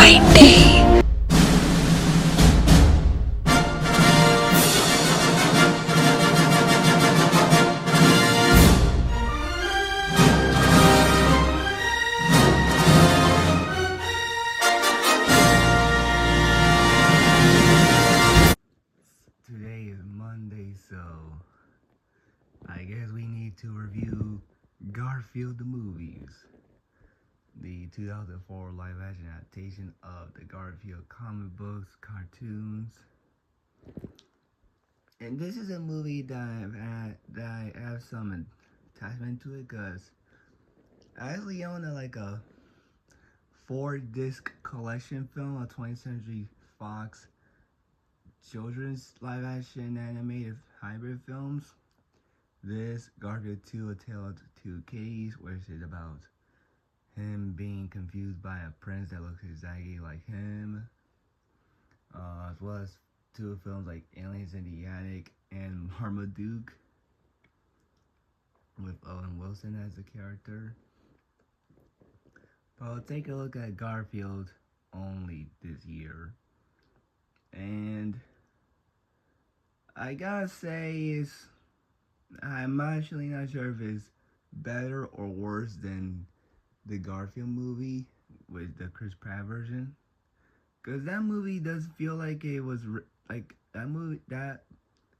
90. Today is Monday, so I guess we need to review Garfield the movies, the 2004 live-action adaptation of the Garfield comic books, cartoons. And this is a movie that I have some attachment to it because I actually own a 4-disc collection film of 20th Century Fox children's live-action animated hybrid films. This, Garfield 2, A Tale of Two Kitties, which is about him being confused by a prince that looks exactly like him, as well as two films like Aliens in the Attic and Marmaduke, with Owen Wilson as the character. But we'll take a look at Garfield only this year. And I gotta say, I'm actually not sure if it's better or worse than the Garfield movie with the Chris Pratt version. Cause that movie does feel like it was that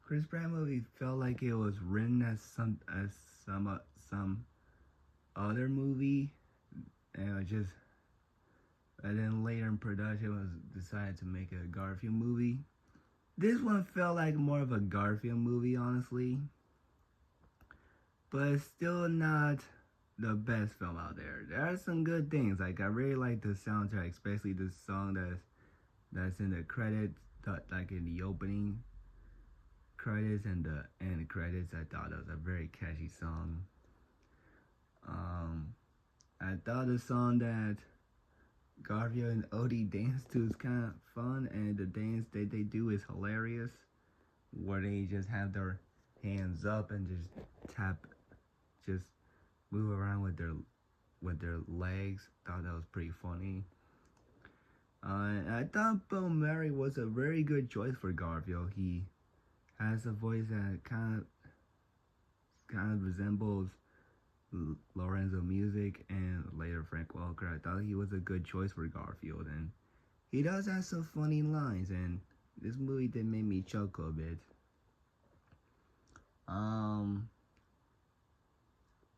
Chris Pratt movie felt like it was written as some other movie, and then later in production was decided to make a Garfield movie. This one felt like more of a Garfield movie, honestly. But it's still not the best film out there. There are some good things. Like, I really like the soundtrack, especially the song that's in the credits, like in the opening credits and the end credits. I thought it was a very catchy song. I thought the song that Garfield and Odie dance to is kind of fun, and the dance that they do is hilarious, where they just have their hands up and just move around with their legs. Thought that was pretty funny. I thought Bill Murray was a very good choice for Garfield. He has a voice that kind of resembles Lorenzo Music and later Frank Welker. I thought he was a good choice for Garfield, and he does have some funny lines, and this movie did make me chuckle a bit.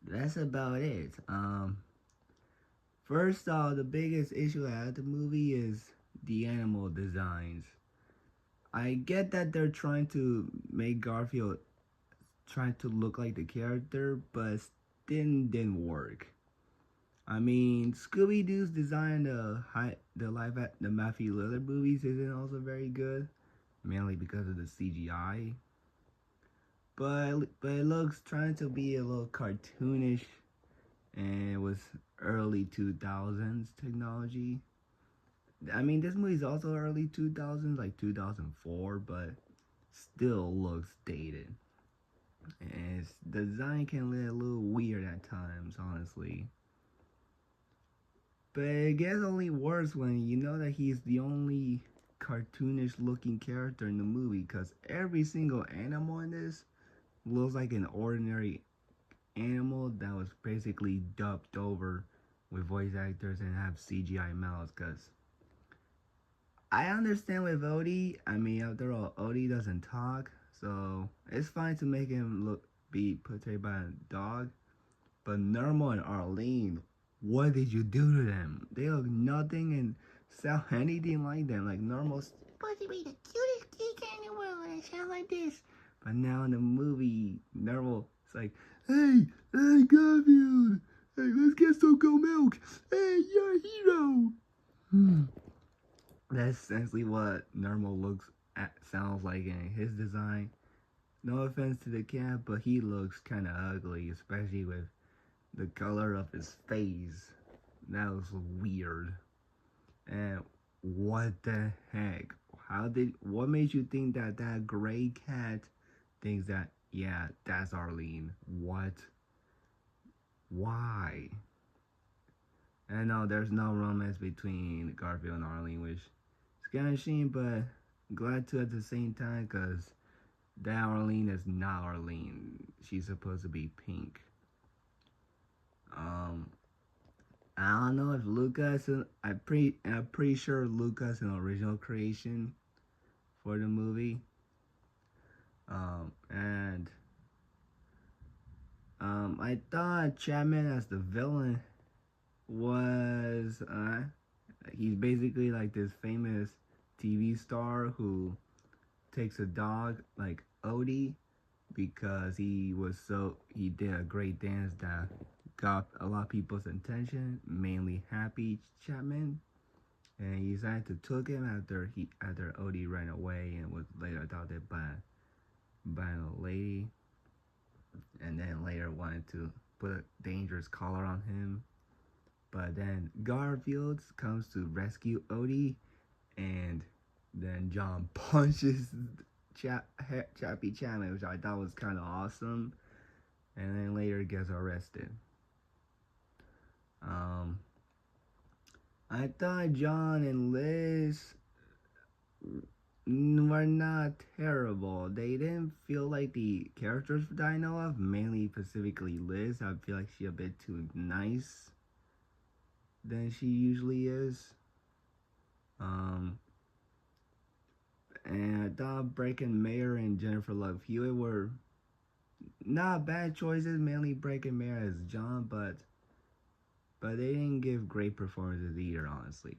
That's about it. First off, the biggest issue I had with the movie is the animal designs. I get that they're trying to make Garfield try to look like the character, but didn't work. I mean, Scooby-Doo's design the Matthew Lillard movies isn't also very good, mainly because of the CGI. But it looks trying to be a little cartoonish, and it was early 2000s technology. I mean, this movie's also early 2000s, like 2004, but still looks dated. And its design can get a little weird at times, honestly. But it gets only worse when you know that he's the only cartoonish looking character in the movie, because every single animal in this looks like an ordinary animal that was basically dubbed over with voice actors and have CGI mouths. Because I understand with Odie, I mean, after all, Odie doesn't talk, so it's fine to make him be portrayed by a dog. But Normal and Arlene, what did you do to them? They look nothing and sound anything like them. Like, Normal's supposed to be the cutest geek in the world, and it sounds like this. But now in the movie, Normal is like, hey, Garfield, hey, let's get some goat milk. Hey, you're a hero. That's essentially what Normal sounds like in his design. No offense to the cat, but he looks kind of ugly, especially with the color of his face. That was weird. And what the heck? What made you think that gray cat thinks that, yeah, that's Arlene? What? Why? And no, there's no romance between Garfield and Arlene, which is kind of shame, but glad to at the same time, because that Arlene is not Arlene. She's supposed to be pink. Um, I don't know if Lucas. I'm pretty sure Lucas an original creation for the movie. And I thought Chapman as the villain was he's basically like this famous TV star who takes a dog like Odie because he did a great dance that got a lot of people's attention, mainly Happy Chapman. And he decided to took him after Odie ran away and was later adopted by a lady, and then later wanted to put a dangerous collar on him. But then Garfield comes to rescue Odie, and then John punches Chappie Chapman, which I thought was kind of awesome. And then later gets arrested. Um, I thought John and Liz were not terrible. They didn't feel like the characters that I know of, mainly specifically Liz. I feel like she's a bit too nice than she usually is. Um, and I thought Breaking Mayer and Jennifer Love Hewitt were not bad choices, mainly Breaking Mayer as John, but they didn't give great performances either, honestly.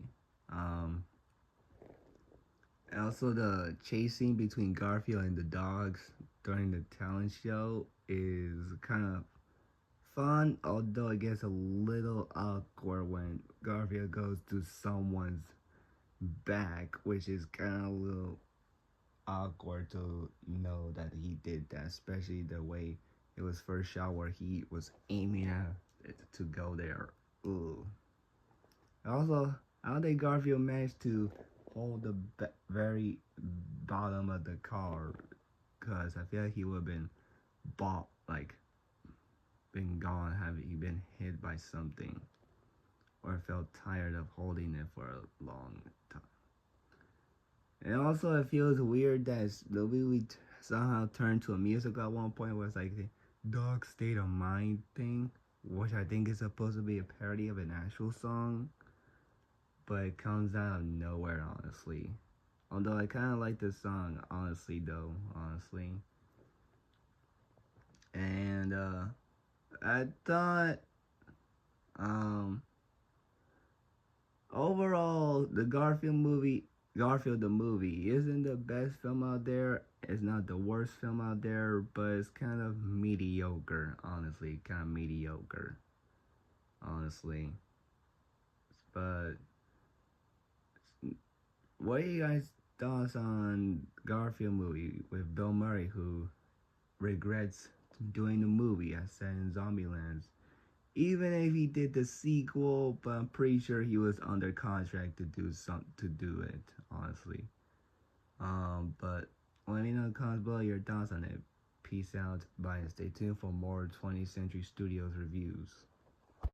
Um, Also, the chase scene between Garfield and the dogs during the talent show is kind of fun, although it gets a little awkward when Garfield goes to someone's back, which is kind of a little awkward to know that he did that, especially the way it was first shot where he was aiming at it to go there. Ooh. Also, I don't think Garfield managed to hold the very bottom of the car because I feel like he would have been bought, like, been gone, have he been hit by something, or felt tired of holding it for a long time. And also, it feels weird that the movie somehow turned to a musical at one point where it's like the Dog State of Mind thing, which I think is supposed to be a parody of an actual song, but it comes out of nowhere, honestly. Although I kind of like this song, honestly, though, honestly. And I thought, um, overall, Garfield the movie, isn't the best film out there. It's not the worst film out there, but it's kind of mediocre, honestly. Kind of mediocre, honestly. But what are you guys' thoughts on Garfield movie with Bill Murray, who regrets doing the movie as set in Zombieland? Even if he did the sequel, but I'm pretty sure he was under contract to do it, honestly. But let me know in the comments below your thoughts on it. Peace out, bye, and stay tuned for more 20th Century Studios reviews.